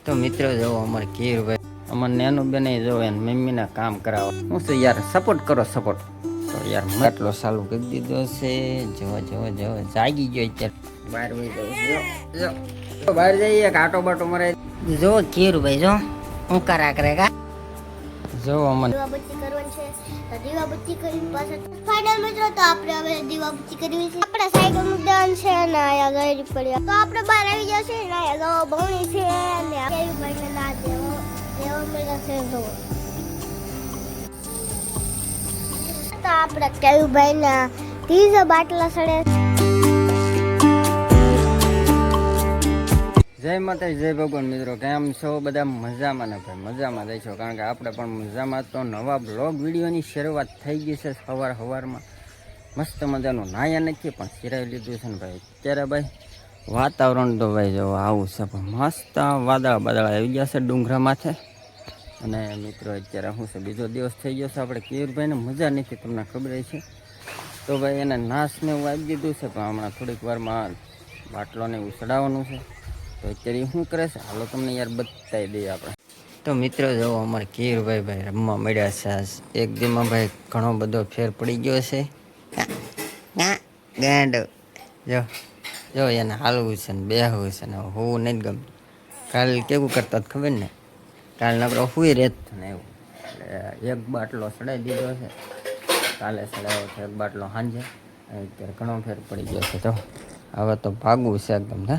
તો મિત્રો જો અમારે કીરભાઈ અમારે નેનું બેને જો એને મમ્મીના કામ કરાવો હું શું યાર સપોર્ટ કરો સપોર્ટ તો યાર માટલો ચાલુ કરી દીધો છે જો જાગી ગયો અત્યારે બહાર વહી જાઉં જો બહાર જઈએ કાંટો બાટો મરે જો કીરભાઈ જો હું કરા કરે કા જો અમને દીવાબત્તી કરવાની છે તો દીવાબત્તી કરી પાછળ ફાઇનલ મિત્રો તો આપણે હવે દીવાબત્તી કરવી છે આપણે સાયકલ મૂકવાનું છે અને આયા ગાડી પડ્યા તો આપણે બહાર આવી જશે ને આયા ગો ભવણી છે ને કેવી ભાઈને ના દેવો એવો મળ્યા છે તો આપણે કેવી ભાઈના 30 બાટલા સડે જય માતા જય ભગવાન મિત્રો કેમ છો બધા મજામાં ને ભાઈ મજામાં જઈશો કારણ કે આપણે પણ મજામાં તો નવા બ્લોગ વિડીયોની શરૂઆત થઈ ગઈ છે સવારમાં મસ્ત મજાનું નાયા નથી પણ સિરાઈ લીધું છે ને ભાઈ અત્યારે ભાઈ વાતાવરણ તો ભાઈ જો આવું છે પણ મસ્ત વાદળા આવી ગયા છે ડુંગરા માથે અને મિત્રો અત્યારે શું છે બીજો દિવસ થઈ ગયો છે આપણે કેયુરભાઈને મજા નથી તમને ખબર છે તો ભાઈ એને નાશને એવું આવી દીધું છે પણ હમણાં થોડીક વારમાં બાટલોને એવું ચડાવવાનું છે તો અત્યારે શું કરે છે હાલો તમને યાર બતાવી દઈએ આપણે તો મિત્રો જો અમારે કીરભાઈ રમવા મળ્યા છે એક દીમાં ભાઈ ઘણો બધો ફેર પડી ગયો છે ગાંડો જો એને હાલવું છે ને બેહવું છે ને હોવું નહીં ગમતું કાલ કેવું કરતા ખબર ને કાલ નકરો હુઈ રહેત ને એવું એટલે એક બાટલો ચડાવી દીધો છે કાલે ચડાવ્યો છે એક બાટલો સાંજે અત્યારે ઘણો ફેર પડી ગયો છે તો હવે તો ભાગવું છે એકદમ ને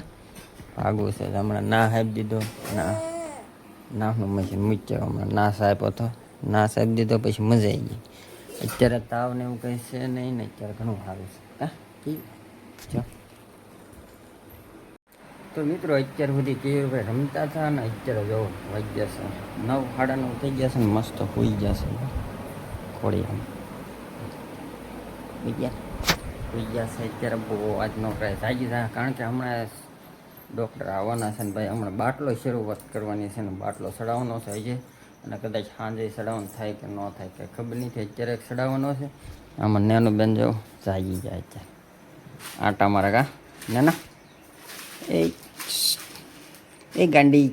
ભાગવું છે હમણાં ના સાહેબ દીધો નાનું મશીન મૂક્યો હમણાં ના સાહેબ હતો ના સાહેબ દીધો પછી મજા આવી ગઈ અત્યારે તાવ ને એવું કંઈ છે નહીં ને અત્યારે ઘણું સારું છે હા જો તો મિત્રો અત્યાર સુધી કેયુરભાઈ રમતા હતા ને અત્યારે જો વાગ્યા છે 9 સાડા 9 થઈ ગયા છે ને મસ્ત હોઈ ગયા છે ખોડિયામાં હોઈ ગયા છે અત્યારે બહુ આજનો પ્રાઇસ જાગી જાય કારણ કે હમણાં ડૉક્ટર આવવાના છે ને ભાઈ હમણાં બાટલો શરૂઆત કરવાની છે ને બાટલો ચડાવવાનો છે હજી અને કદાચ સાંજે ચડાવવાનું થાય કે ન થાય કંઈ ખબર નહીં થાય અત્યારે ચડાવવાનો છે આમાં નેનું બેન જો જાગી જાય અત્યારે આટા મારા કા ના એ ગાંડી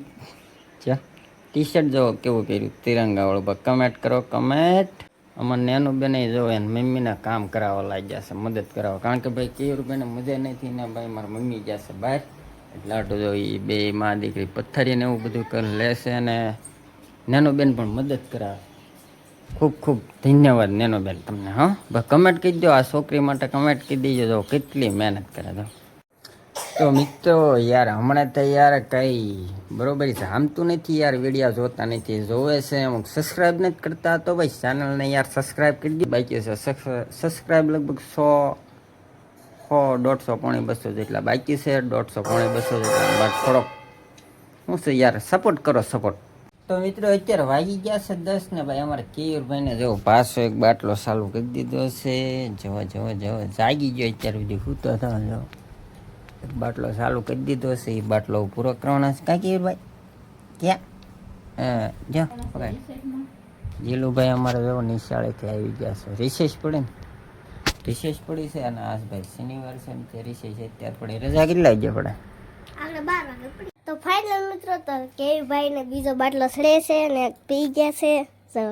ચા ટી શર્ટ જો કેવું પહેર્યું તિરંગાવાળું કમેન્ટ કરો કમેન્ટ અમારે નેનું બેને જો એને મમ્મીના કામ કરાવવા લાગ્યા છે મદદ કરાવવા કારણ કે ભાઈ કેયુરભાઈને મજા નથી ને ભાઈ મારા મમ્મી જશે બહાર એટલે આટલું જો એ બે માં દીકરી પથ્થરીને એવું બધું કરી લેશે અને નેનોબેન પણ મદદ કરાવે ખૂબ ખૂબ ધન્યવાદ નેનોબેન તમને હા બસ કમેન્ટ કરી દો આ છોકરી માટે કમેન્ટ કરી દેજો જો કેટલી મહેનત કરે તો તો મિત્રો યાર હમણાં તો યાર કંઈ બરોબર છે આમતું નથી યાર વિડીયો જોતા નથી જોવે છે અમુક સબસ્ક્રાઈબ નથી કરતા તો ભાઈ ચેનલને યાર સબસ્ક્રાઈબ કરી દે બાકી છે સબસ્ક્રાઈબ લગભગ 100 પોણી 200 જેટલા બાકી છે 150 પોણી 200 જેટલા બાદ થોડોક શું છે યાર સપોર્ટ કરો સપોર્ટ તો મિત્રો અત્યારે વાગી ગયા છે 10 ને ભાઈ અમારે કેયુરભાઈને જો પાછો એક બાટલો ચાલુ કરી દીધો છે જો જાગી ગયો અત્યારે સુધી સૂતો થયો જો એક બાટલો ચાલુ કરી દીધો છે એ બાટલો પૂરો કરવાનો છે કાંઈ કેયુરભાઈ ક્યાં જો જીલુભાઈ અમારે જો નિશાળેથી આવી ગયા છે રિસેસ પડે ને રિસેસ પડી છે અને આજ ભાઈ શનિવાર છે ને તે રિસેસ અત્યારે પડી રજા કેટલા વાગે પડે આપણે 12 વાગે પડી તો ફાઇનલ મિત્રો તો કેવી ભાઈને બીજો બાટલો સડે છે ને પી ગયા છે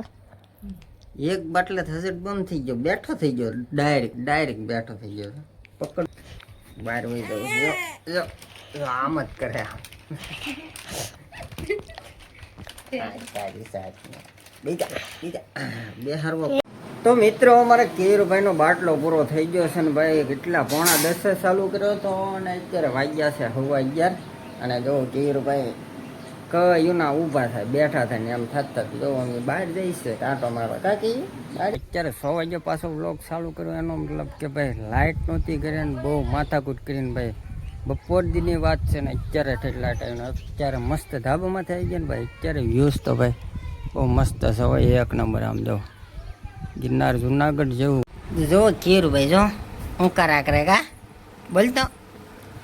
એક બાટલે થશે બંધ થઈ ગયો બેઠો થઈ ગયો ડાયરેક્ટ બેઠો થઈ ગયો પકડ બહાર વહી જાવ આમ જ કરે તો મિત્રો અમારે કેયુરભાઈનો બાટલો પૂરો થઈ ગયો છે ને ભાઈ કેટલા 9:30 ચાલુ કર્યો હતો અને અત્યારે વાગ્યા છે 11:30 અને જો કેયુરભાઈ કયું ના ઊભા થાય બેઠા થાય ને એમ થતા જો અમે બહાર જઈશે કાંટો મારવા કાંકી અત્યારે 6 વાગે પાછો વ્લોગ ચાલુ કર્યો એનો મતલબ કે ભાઈ લાઇટ નહોતી કરે ને બહુ માથાકૂટ કરીને ભાઈ બપોર દીની વાત છે ને અત્યારે ઠેટલા ટાઈમ અત્યારે મસ્ત ધાબામાં થઈ ગયા ને ભાઈ અત્યારે વ્યૂઝ તો ભાઈ બહુ મસ્ત છે હોય એક નંબર આમ જો ગિરનાર જુનાગઢ જેવું જો કેયુરભાઈ જો હું કરા કરે કા બોલતો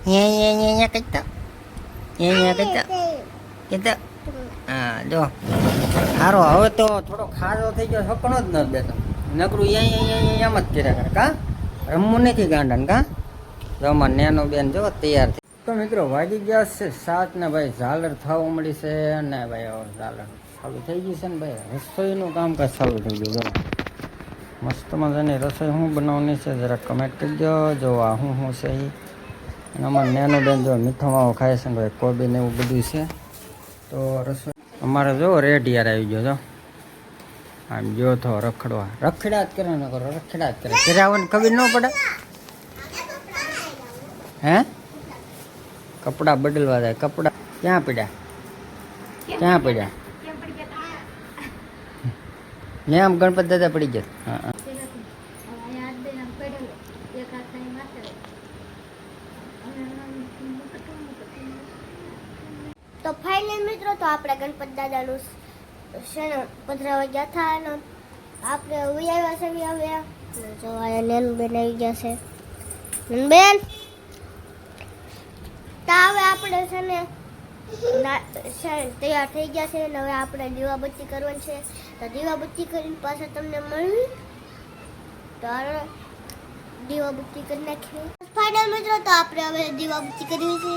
અહીંયા કહેતા કહેતા હા જો સારો હવે તો થોડો ખાસો થઈ ગયો સપનો જ ન દેતો નકરું એમ જ કર્યા કરે કા રમવું નથી ગાંડા કા જો અમારે નેનો બેન જો તૈયાર થઈ તો તો મિત્રો વાગી ગયા છે 7 ને ભાઈ ઝાલર થવા મળી છે અને ભાઈ હવે ઝાલર ચાલુ થઈ ગઈ છે ને ભાઈ રસોઈનું કામકાજ ચાલુ થઈ ગયું. મસ્ત મજાની રસોઈ હું બનાવવાની છે જરા કમેન્ટ કરજો. જો આ હું છે એ અને અમારે નાનું બેન જો મીઠો માવો ખાય છે ને ભાઈ કોબી ને એવું બધું છે. તો રસોઈ અમારે જો રેડ યાર આવી ગયો. જો આમ જો તો રખડ્યા જ કરે ને કરો રખડ્યા જ કરે ઘરે આવવાની ખબર ન પડે. હે કપડાં બદલવા જાય કપડાં ક્યાં પડ્યા મેં આમ ગણપત દાદા પડી ગયા. હા હા તો ફાઇનલ મિત્રો તો આપણે ગણપત દાદાનું પધરાવા ગયા હતા અને આપણે આવ્યા છે હવે જો આ નેનું બેન આવી ગયા છે. બેન તો હવે આપણે છે ને તૈયાર થઈ ગયા છે ને હવે આપણે દીવાબત્તી કરવાની છે. તો દીવાબત્તી કરીને પાછા તમને મળવી તો દીવાબત્તી કરી નાખીએ. ફાઇનલ મિત્રો તો આપણે હવે દીવાબત્તી કરવી છે.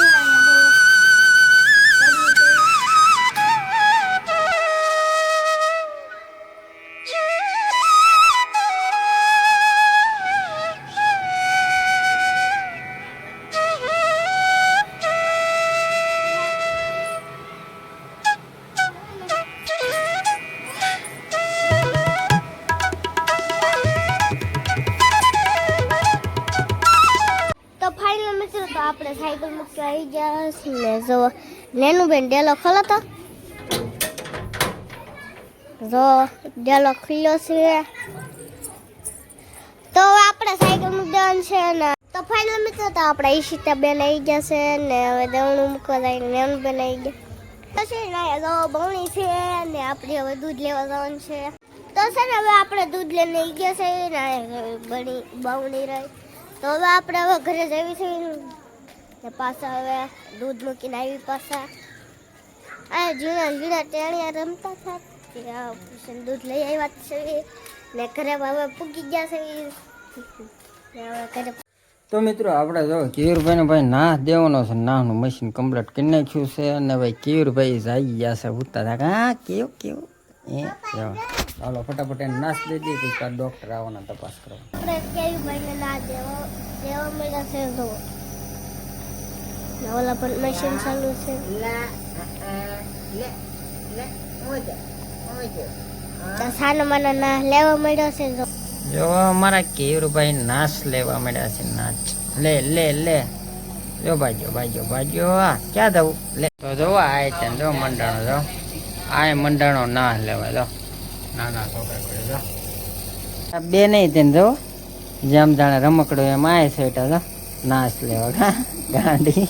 તો આપણે સાયકલ મૂકવા આવી ગયા ને જો નેનું બેન ડેલો ખોલો તો જો ડેલો ખુલ્યો છે. તો હવે આપણે સાયકલ મૂકી દેવાનું છે ને તો ફાઇનલ મિત્રો તો આપણે ઈશિતા બેન આવી ગયા છે ને હવે દવણું મૂકવા જાય નેનું બેન આવી ગયા તો છે ને જો બવણી છે ને આપણે હવે દૂધ લેવા જવાનું છે. તો છે ને હવે આપણે દૂધ લઈને આવી ગયા છે ને બવણી રહી તો હવે આપણે હવે ઘરે જઈએ છીએ ને પાછા હવે દૂધ મૂકીને આવી પાછા આ ઝીણા ટેણિયા રમતા હતા કે દૂધ લઈ આવ્યા છે ને ઘરે હવે પૂકી ગયા છે ને હવે ઘરે. તો મિત્રો આપણે જો કેયુરભાઈને ભાઈ નાહ દેવાનો છે. નાહનું મશીન કમ્પ્લીટ કરી નાખ્યું છે અને ભાઈ કેયુરભાઈ જાગી ગયા છે ઉઠતા હતા. હા કેવું એ જો ચાલો ફટાફટ એને નાશ દઈ દઈએ પછી ડૉક્ટર આવવાના તપાસ કરવા. આપણે કેયુરભાઈને ના દેવા મળ્યા છે તો ઓલા પણ મશીન ચાલુ છે. સાનો માનો ના લેવા મળ્યો છે જો અમારા કેયુરભાઈ નાશ લેવા મળ્યા છે. નાચ લે જો ભાઈજો આ ક્યાં દઉં લે તો જો આ છે જો મંડાણો જો આ મંડાણો ના લેવાય જો નાના છોકરા જો આ બે નહીં તેને જો જેમ જાણે રમકડો એમ આય છે એટલે જો નાશ લેવા ગાંડી.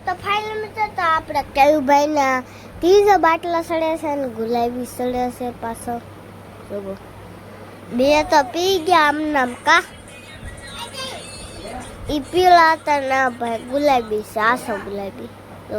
તો ફાઇનલ મિત્રો તો આપણે કેયુભાઈ ના 30 બાટલા સડે છે ને ગુલાબી સડે છે પાછો જોવો બે તો પી ગયા આમ નામ કા ઈ પીલા હતા ના ભાઈ ગુલાબી છે આસો ગુલાબી તો